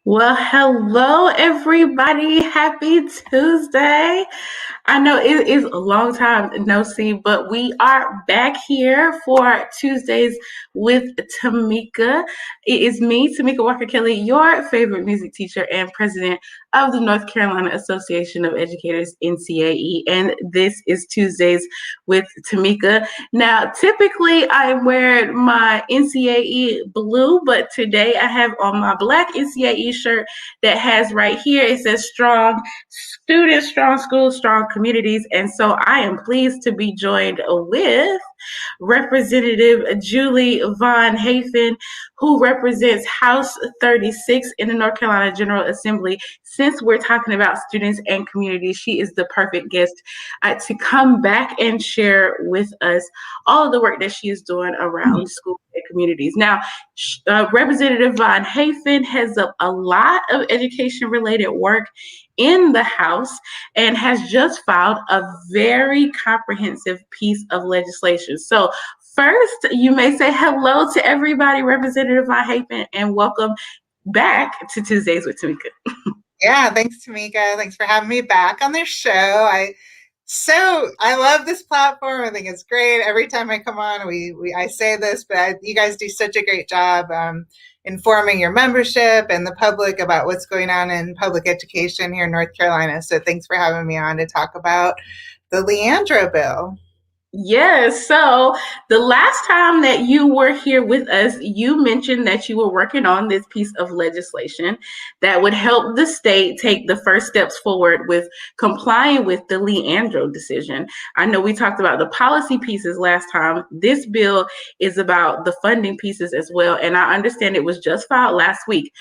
Well, hello, everybody. Happy Tuesday. I know it is a long time no see, but we are back here for Tuesdays with Tamika. It is me, Tamika Walker Kelly, your favorite music teacher and president of the North Carolina Association of Educators, NCAE. And this is Tuesdays with Tamika. Now, typically I am wearing my NCAE blue, but today I have on my black NCAE shirt that has right here, it says strong students, strong schools, strong communities. And so I am pleased to be joined with Representative Julie Von Haefen, who represents House 36 in the North Carolina General Assembly. Since we're talking about students and communities, she is the perfect guest to come back and share with us all of the work that she is doing around schools and communities. Now, Representative Von Haefen has a lot of education-related work in the House and has just filed a very comprehensive piece of legislation. So first, you may say hello to everybody, Representative Von Haefen, and welcome back to Tuesdays with Tamika. Yeah, thanks, Tamika. Thanks for having me back on this show. I love this platform. I think it's great. Every time I come on, I say this, but you guys do such a great job informing your membership and the public about what's going on in public education here in North Carolina. So thanks for having me on to talk about the Leandro bill. Yes. So the last time that you were here with us, you mentioned that you were working on this piece of legislation that would help the state take the first steps forward with complying with the Leandro decision. I know we talked about the policy pieces last time. This bill is about the funding pieces as well. And I understand it was just filed last week.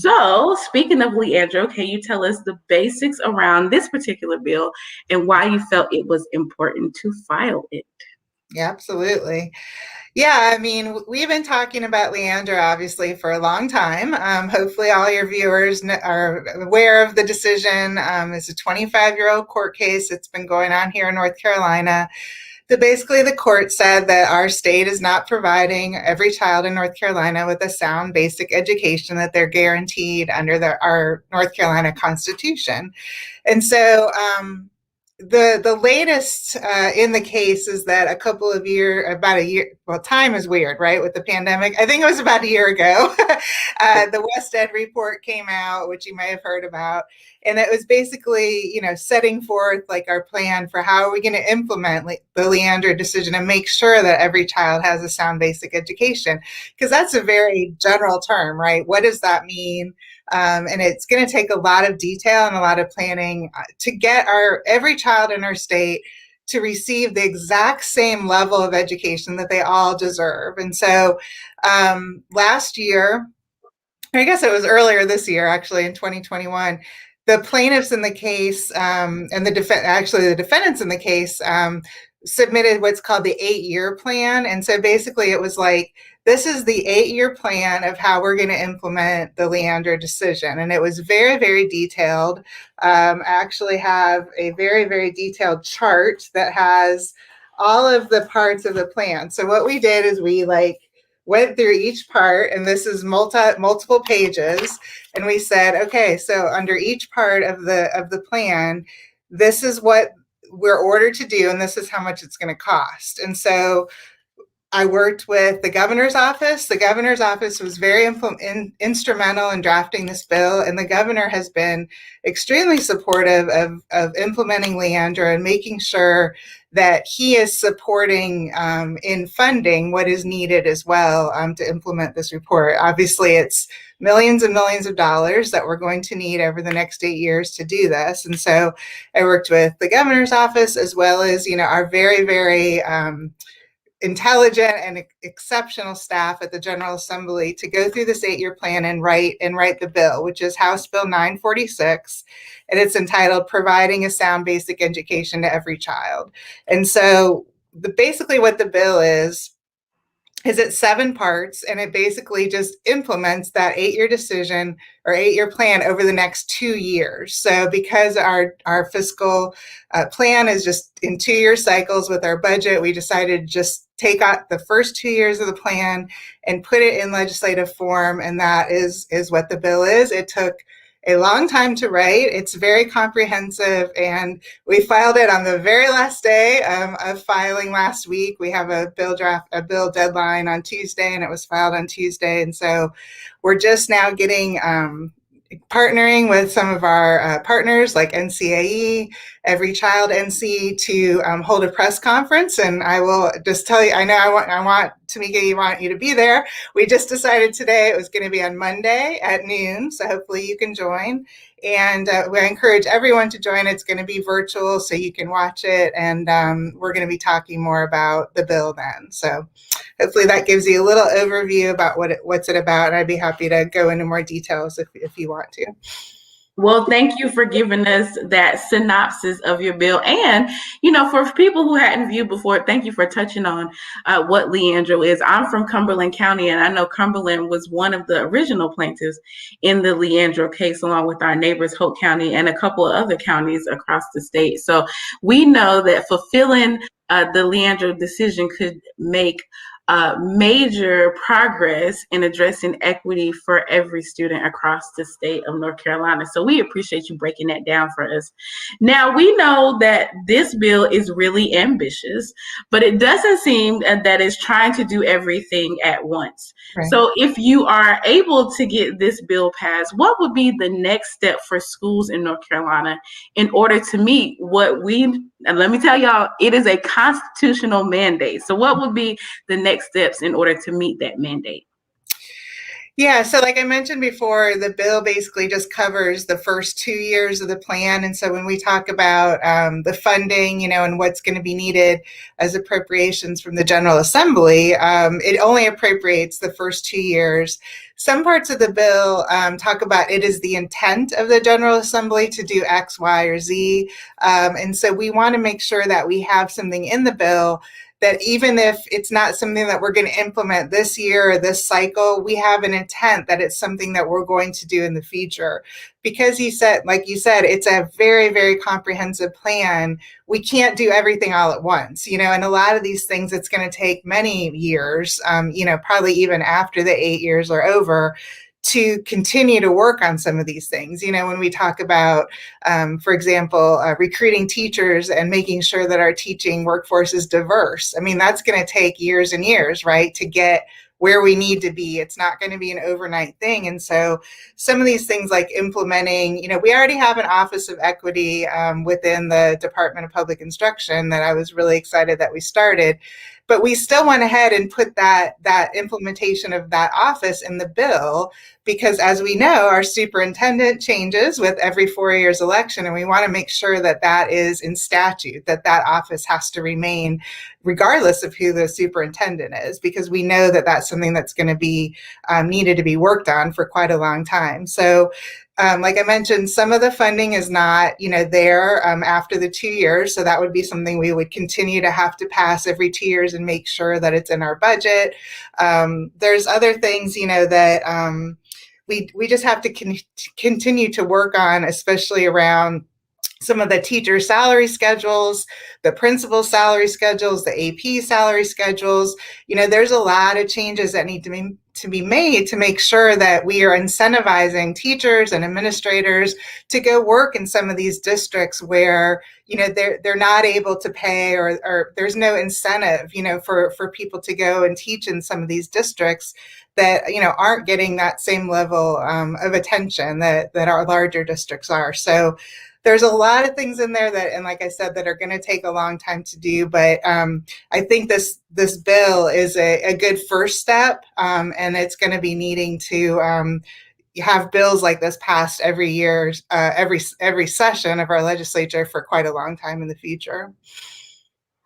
So speaking of Leandro, can you tell us the basics around this particular bill and why you felt it was important to file it? Yeah, absolutely. Yeah, I mean, we've been talking about Leandro obviously for a long time. Hopefully, all your viewers are aware of the decision. It's a 25-year-old court case that's been going on here in North Carolina. Basically, the court said that our state is not providing every child in North Carolina with a sound basic education that they're guaranteed under our North Carolina Constitution. And so, the latest in the case is that about a year, well, time is weird, right? With the pandemic, I think it was about a year ago, the West Ed report came out, which you may have heard about. And it was basically, setting forth like our plan for how are we going to implement the Leandro decision and make sure that every child has a sound basic education. Because that's a very general term, right? What does that mean? And it's going to take a lot of detail and a lot of planning to get every child in our state to receive the exact same level of education that they all deserve. And so last year, I guess it was earlier this year, actually in 2021, the plaintiffs in the case and the defendants in the case submitted what's called the 8-year plan. And so basically it was like, this is the 8-year plan of how we're going to implement the Leandro decision. And it was very, very detailed. I actually have a very, very detailed chart that has all of the parts of the plan. So what we did is we went through each part, and this is multiple pages. And we said, okay, so under each part of the plan, this is what we're ordered to do, and this is how much it's going to cost. And so I worked with the governor's office. The governor's office was very instrumental in drafting this bill, and the governor has been extremely supportive of implementing Leandro and making sure that he is supporting in funding what is needed as well to implement this report. Obviously, it's millions and millions of dollars that we're going to need over the next 8 years to do this. And so I worked with the governor's office as well as, our very, very intelligent and exceptional staff at the General Assembly to go through this 8-year plan and write the bill, which is House Bill 946, and it's entitled "Providing a Sound Basic Education to Every Child." And so, basically, what the bill is is it's 7 parts, and it basically just implements that 8-year decision or 8-year plan over the next 2 years. So because our fiscal plan is just in 2-year cycles with our budget, we decided to just take out the first 2 years of the plan and put it in legislative form, and that is what the bill is. It took a long time to write. It's very comprehensive, and we filed it on the very last day of filing last week. We have a bill deadline on Tuesday, and it was filed on Tuesday. And so we're just now getting partnering with some of our partners like NCAE, Every Child NC, to hold a press conference. And I will just tell you, I know I want Tamika, want you to be there. We just decided today it was going to be on Monday at noon, so hopefully you can join. And we encourage everyone to join. It's going to be virtual, so you can watch it, and we're going to be talking more about the bill then. So hopefully that gives you a little overview about what's it about, and I'd be happy to go into more details if you want to. Well, thank you for giving us that synopsis of your bill. And, for people who hadn't viewed before, thank you for touching on what Leandro is. I'm from Cumberland County, and I know Cumberland was one of the original plaintiffs in the Leandro case, along with our neighbors, Hope County, and a couple of other counties across the state. So we know that fulfilling the Leandro decision could make major progress in addressing equity for every student across the state of North Carolina. So we appreciate you breaking that down for us. Now, we know that this bill is really ambitious, but it doesn't seem that it's trying to do everything at once. Right. So if you are able to get this bill passed, what would be the next step for schools in North Carolina in order to meet what and let me tell y'all, it is a constitutional mandate. So what would be the next steps in order to meet that mandate? Yeah, so like I mentioned before, the bill basically just covers the first 2 years of the plan. And so when we talk about the funding, and what's going to be needed as appropriations from the General Assembly, it only appropriates the first 2 years. Some parts of the bill talk about it is the intent of the General Assembly to do X, Y, or Z. And so we want to make sure that we have something in the bill that even if it's not something that we're going to implement this year or this cycle, we have an intent that it's something that we're going to do in the future. Because like you said, it's a very, very comprehensive plan. We can't do everything all at once, and a lot of these things, it's going to take many years, probably even after the 8 years are over, to continue to work on some of these things. When we talk about, for example, recruiting teachers and making sure that our teaching workforce is diverse, that's going to take years and years, right, to get where we need to be. It's not going to be an overnight thing. And so some of these things like implementing, we already have an Office of Equity within the Department of Public Instruction that I was really excited that we started. But we still went ahead and put that implementation of that office in the bill, because as we know, our superintendent changes with every 4 years election, and we want to make sure that that is in statute, that office has to remain regardless of who the superintendent is, because we know that that's something that's going to be needed to be worked on for quite a long time. So like I mentioned, some of the funding is not, there after the 2 years. So that would be something we would continue to have to pass every 2 years and make sure that it's in our budget. There's other things, that we just have to continue to work on, especially around some of the teacher salary schedules, the principal salary schedules, the AP salary schedules. There's a lot of changes that need to be made to make sure that we are incentivizing teachers and administrators to go work in some of these districts where, they're not able to pay, or there's no incentive, for people to go and teach in some of these districts that, aren't getting that same level of attention that our larger districts are. So there's a lot of things in there that, and like I said, that are going to take a long time to do. But I think this bill is a good first step, and it's going to be needing to have bills like this passed every year, every session of our legislature for quite a long time in the future.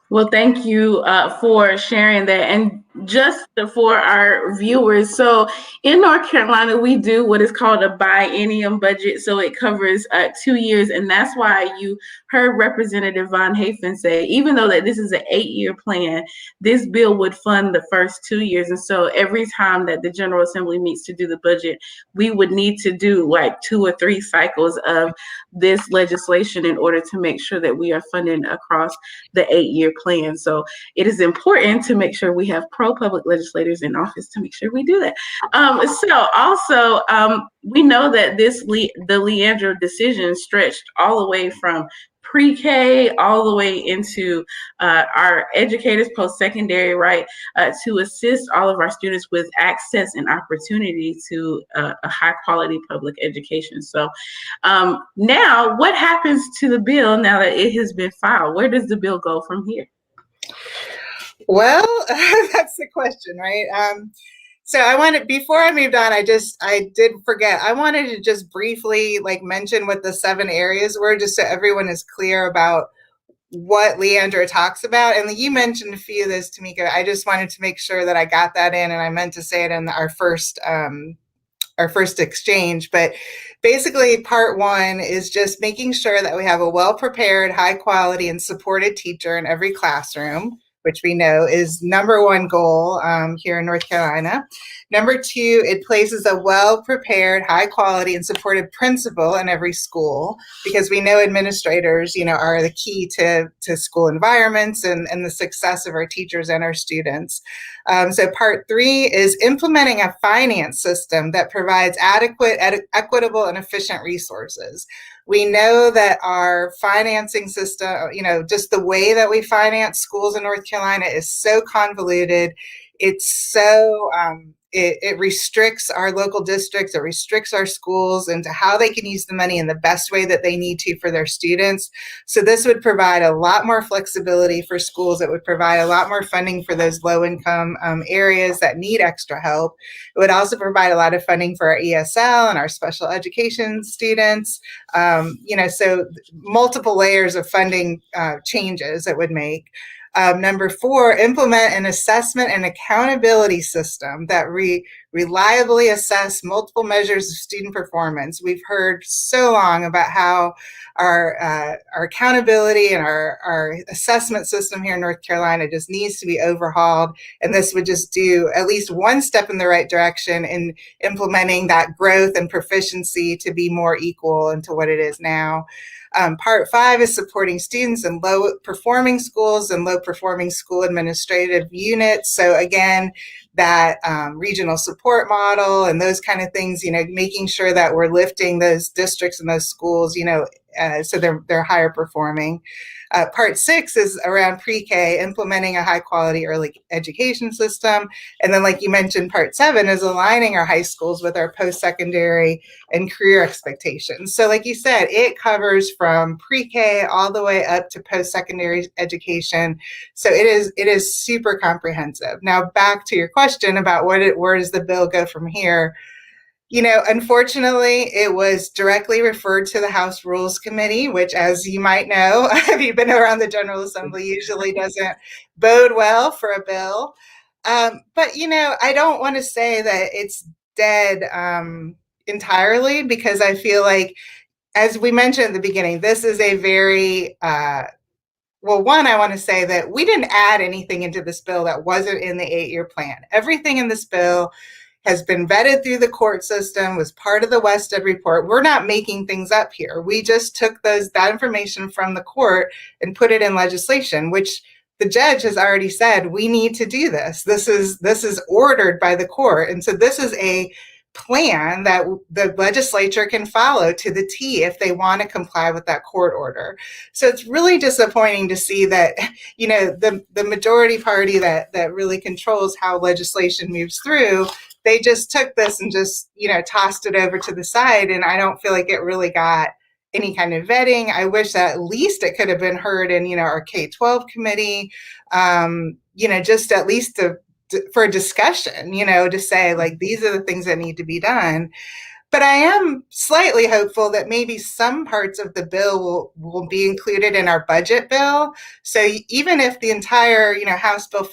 Well, thank you for sharing that. And Just for our viewers, so in North Carolina, we do what is called a biennium budget. So it covers 2 years, and that's why you heard Representative Von Haefen say, even though that this is an 8-year plan, this bill would fund the first 2 years. And so every time that the General Assembly meets to do the budget, we would need to do like 2 or 3 cycles of this legislation in order to make sure that we are funding across the 8-year plan. So it is important to make sure we have pro-public legislators in office to make sure we do that. So also, we know that the Leandro decision stretched all the way from pre-K all the way into our educators post-secondary, right, to assist all of our students with access and opportunity to a high-quality public education. So now, what happens to the bill now that it has been filed? Where does the bill go from here? Well, that's the question, right? So I wanted, before I moved on, I did forget. I wanted to just briefly mention what the 7 areas were, just so everyone is clear about what Leandro talks about. And you mentioned a few of those, Tamika. I just wanted to make sure that I got that in, and I meant to say it in our first exchange. But basically, part 1 is just making sure that we have a well-prepared, high-quality, and supported teacher in every classroom, which we know is number 1 goal here in North Carolina. Number 2, it places a well-prepared, high-quality, and supported principal in every school, because we know administrators, are the key to school environments and the success of our teachers and our students. So part 3 is implementing a finance system that provides adequate, equitable, and efficient resources. We know that our financing system, just the way that we finance schools in North Carolina is so convoluted. It's so, it restricts our local districts, it restricts our schools into how they can use the money in the best way that they need to for their students. So this would provide a lot more flexibility for schools. It would provide a lot more funding for those low-income areas that need extra help. It would also provide a lot of funding for our ESL and our special education students. So multiple layers of funding changes it would make. Number 4, implement an assessment and accountability system that reliably assess multiple measures of student performance. We've heard so long about how our accountability and our assessment system here in North Carolina just needs to be overhauled, and this would just do at least one step in the right direction in implementing that growth and proficiency to be more equal into what it is now. Part 5 is supporting students in low-performing schools and low-performing school administrative units. So again, that regional support model and those kind of things, making sure that we're lifting those districts and those schools, so they're higher performing. Part 6 is around pre-K, implementing a high-quality early education system. And then, like you mentioned, part 7 is aligning our high schools with our post-secondary and career expectations. So like you said, it covers from pre-K all the way up to post-secondary education. So it is super comprehensive. Now, back to your question about where does the bill go from here? Unfortunately, it was directly referred to the House Rules Committee, which, as you might know, if you've been around the General Assembly, usually doesn't bode well for a bill. But, I don't want to say that it's dead entirely, because I feel like, as we mentioned at the beginning, this is a very, one, I want to say that we didn't add anything into this bill that wasn't in the 8-year plan. Everything in this bill has been vetted through the court system, was part of the Wested report. We're not making things up here. We just took that information from the court and put it in legislation, which the judge has already said, we need to do this. This is ordered by the court. And so this is a plan that the legislature can follow to the T if they want to comply with that court order. So it's really disappointing to see that, the majority party that really controls how legislation moves through, they just took this and just, tossed it over to the side. And I don't feel like it really got any kind of vetting. I wish that at least it could have been heard in, our K-12 committee, just at least for a discussion, to say, these are the things that need to be done. But I am slightly hopeful that maybe some parts of the bill will be included in our budget bill. So even if the entire, House Bill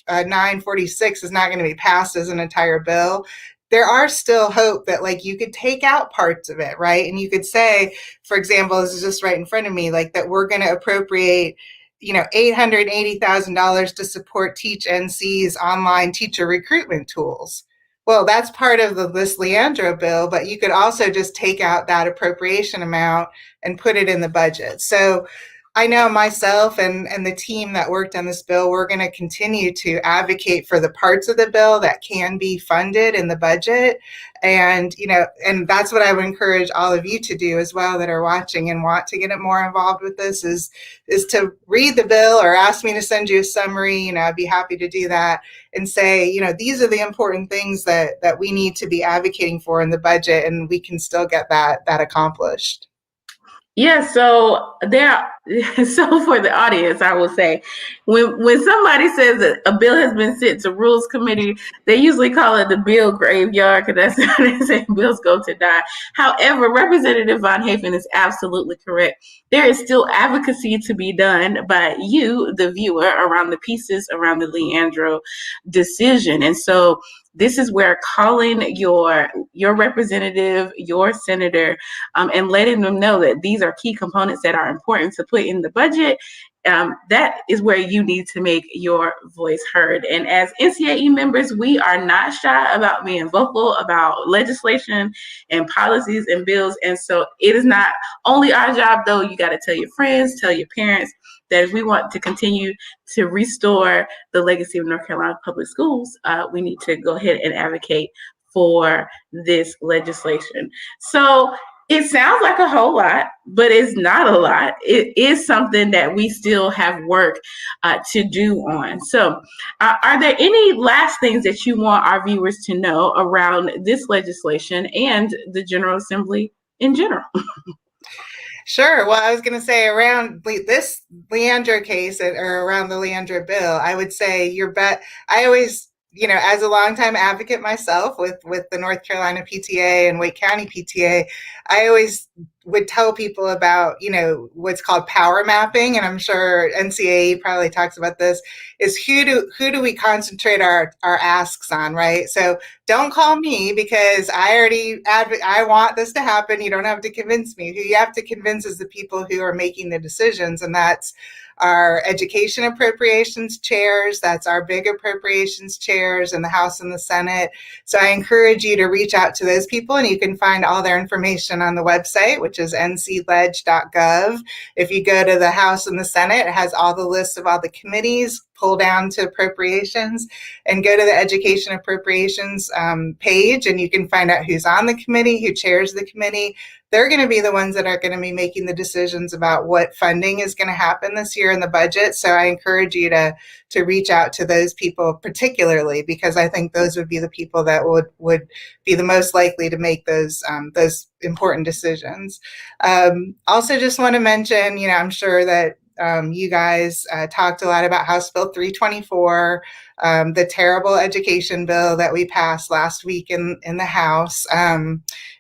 946 is not going to be passed as an entire bill, there are still hope that like you could take out parts of it, right? And you could say, for example, this is just right in front of me, like that we're going to appropriate $880,000 to support Teach NC's online teacher recruitment tools. Well, that's part of this Leandro bill, but you could also just take out that appropriation amount and put it in the budget. So I know myself and the team that worked on this bill, we're going to continue to advocate for the parts of the bill that can be funded in the budget. And, and that's what I would encourage all of you to do as well that are watching and want to get more involved with this is to read the bill or ask me to send you a summary. I'd be happy to do that and say, these are the important things that we need to be advocating for in the budget, and we can still get that accomplished. Yeah, so so for the audience, I will say, when somebody says that a bill has been sent to Rules Committee, they usually call it the bill graveyard because that's how they say bills go to die. However, Representative Von Haefen is absolutely correct. There is still advocacy to be done by you, the viewer, around the pieces around the Leandro decision, and so this is where calling your representative, your senator, and letting them know that these are key components that are important to put in the budget. That is where you need to make your voice heard. And as NCAE members, we are not shy about being vocal about legislation and policies and bills. And so it is not only our job, though. You got to tell your friends, tell your parents, that if we want to continue to restore the legacy of North Carolina public schools, we need to go ahead and advocate for this legislation. So it sounds like a whole lot, but it's not a lot. It is something that we still have work to do on. So are there any last things that you want our viewers to know around this legislation and the General Assembly in general? Sure. Well, I was going to say around this Leandro case or around the Leandro bill, I would say I always, as a longtime advocate myself with the North Carolina PTA and Wake County PTA, I always would tell people about, what's called power mapping. And I'm sure NCAE probably talks about this, is who do we concentrate our asks on, right? So don't call me because I want this to happen. You don't have to convince me. Who you have to convince is the people who are making the decisions. And that's our education appropriations chairs, that's our big appropriations chairs in the House and the Senate. So I encourage you to reach out to those people, and you can find all their information on the website, which is ncledge.gov. If you go to the House and the Senate, it has all the lists of all the committees, pull down to appropriations, and go to the education appropriations page, and you can find out who's on the committee, who chairs the committee. They're going to be the ones that are going to be making the decisions about what funding is going to happen this year in the budget. So I encourage you to reach out to those people particularly, because I think those would be the people that would be the most likely to make those important decisions. Also, just want to mention, I'm sure that you guys talked a lot about House Bill 324, the terrible education bill that we passed last week in the House.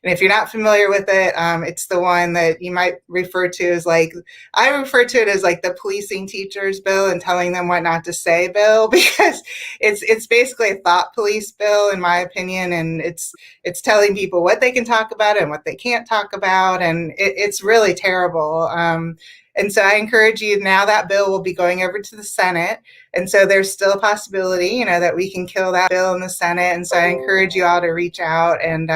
And if you're not familiar with it, it's the one that you might refer to as I refer to it as the policing teachers bill and telling them what not to say bill, because it's basically a thought police bill, in my opinion, and it's telling people what they can talk about and what they can't talk about, and it's really terrible. And so I encourage you, now that bill will be going over to the Senate. And so there's still a possibility, that we can kill that bill in the Senate. And so I encourage you all to reach out and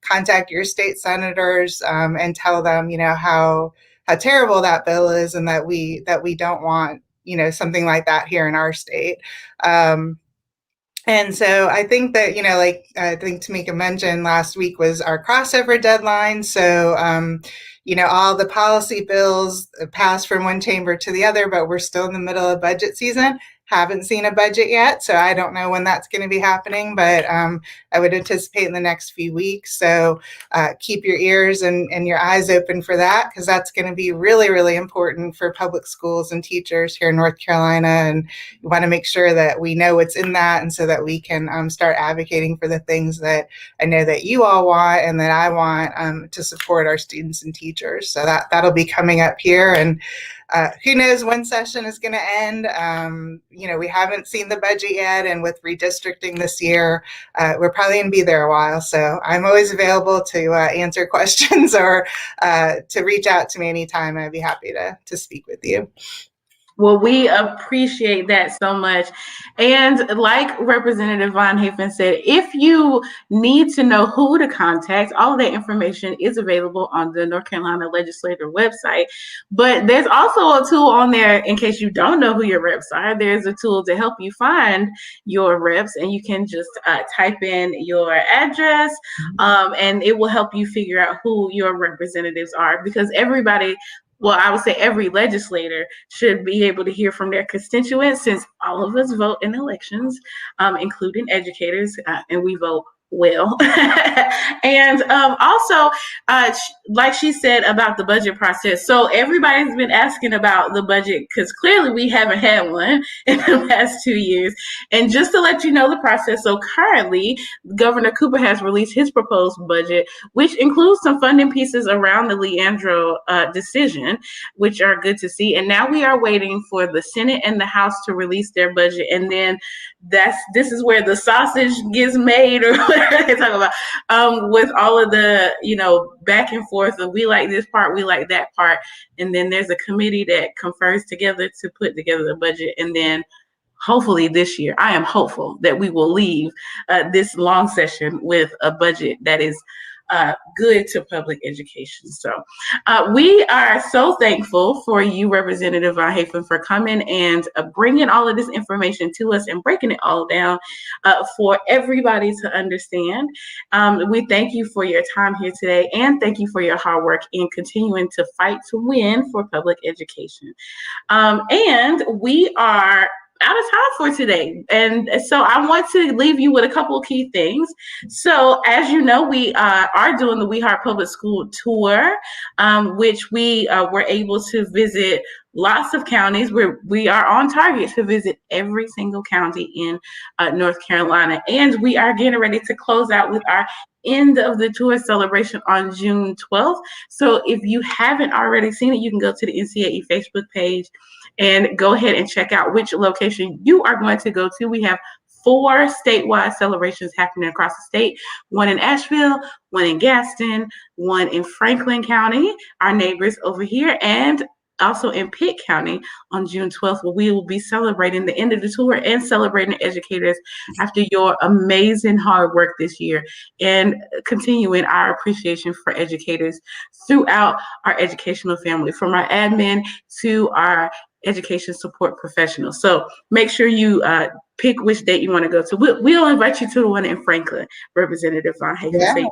contact your state senators and tell them, how terrible that bill is, and that we don't want, something like that here in our state. And so I think that, I think Tamika mentioned last week was our crossover deadline. So, all the policy bills pass from one chamber to the other, but we're still in the middle of budget season. haven't seen a budget yet, so I don't know when that's going to be happening, but I would anticipate in the next few weeks. So keep your ears and your eyes open for that, because that's going to be really, really important for public schools and teachers here in North Carolina. And we want to make sure that we know what's in that, and so that we can start advocating for the things that I know that you all want and that I want to support our students and teachers. So that'll be coming up here. And who knows when session is going to end. We haven't seen the budget yet, and with redistricting this year, we're probably going to be there a while. So I'm always available to answer questions or to reach out to me anytime. I'd be happy to speak with you. Well, we appreciate that so much. And like Representative Von Haefen said, if you need to know who to contact, all of that information is available on the North Carolina Legislature website. But there's also a tool on there in case you don't know who your reps are. There's a tool to help you find your reps, and you can just type in your address, and it will help you figure out who your representatives are, because I would say every legislator should be able to hear from their constituents, since all of us vote in elections, including educators, and we vote well. And also, like she said about the budget process, so everybody's been asking about the budget, because clearly we haven't had one in the past 2 years. And just to let you know the process, so currently Governor Cooper has released his proposed budget, which includes some funding pieces around the Leandro decision, which are good to see. And now we are waiting for the Senate and the House to release their budget, and then this is where the sausage gets made, or whatever they talk about, with all of the back and forth of, we like this part, we like that part, and then there's a committee that confers together to put together the budget. And then hopefully this year, I am hopeful that we will leave this long session with a budget that is good to public education. So we are so thankful for you, Representative Von Haefen, for coming and bringing all of this information to us and breaking it all down for everybody to understand. We thank you for your time here today, and thank you for your hard work in continuing to fight to win for public education. And we are out of time for today. And so I want to leave you with a couple of key things. So as you know, we are doing the We Heart Public School Tour, which we were able to visit lots of counties, where we are on target to visit every single county in North Carolina. And we are getting ready to close out with our end of the tour celebration on June 12th. So if you haven't already seen it, you can go to the NCAE Facebook page and go ahead and check out which location you are going to go to. We have 4 statewide celebrations happening across the state: one in Asheville, one in Gaston, one in Franklin County, our neighbors over here, and also in Pitt County on June 12th, where we will be celebrating the end of the tour and celebrating educators after your amazing hard work this year, and continuing our appreciation for educators throughout our educational family, from our admin to our education support professionals. So make sure you pick which date you want to go to. We'll invite you to the one in Franklin, Representative Von Haefen. Yeah. So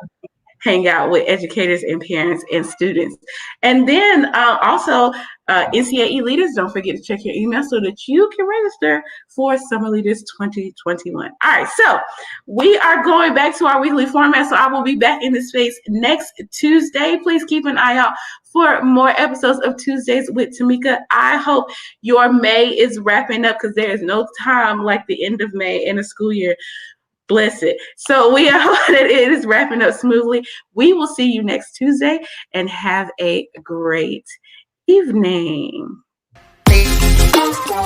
hang out with educators and parents and students. And then also NCAE leaders, don't forget to check your email so that you can register for Summer Leaders 2021. All right, so we are going back to our weekly format. So I will be back in this space next Tuesday. Please keep an eye out for more episodes of Tuesdays with Tamika. I hope your May is wrapping up, because there is no time like the end of May in a school year. Bless it. So we hope that it is wrapping up smoothly. We will see you next Tuesday, and have a great evening. Thank you.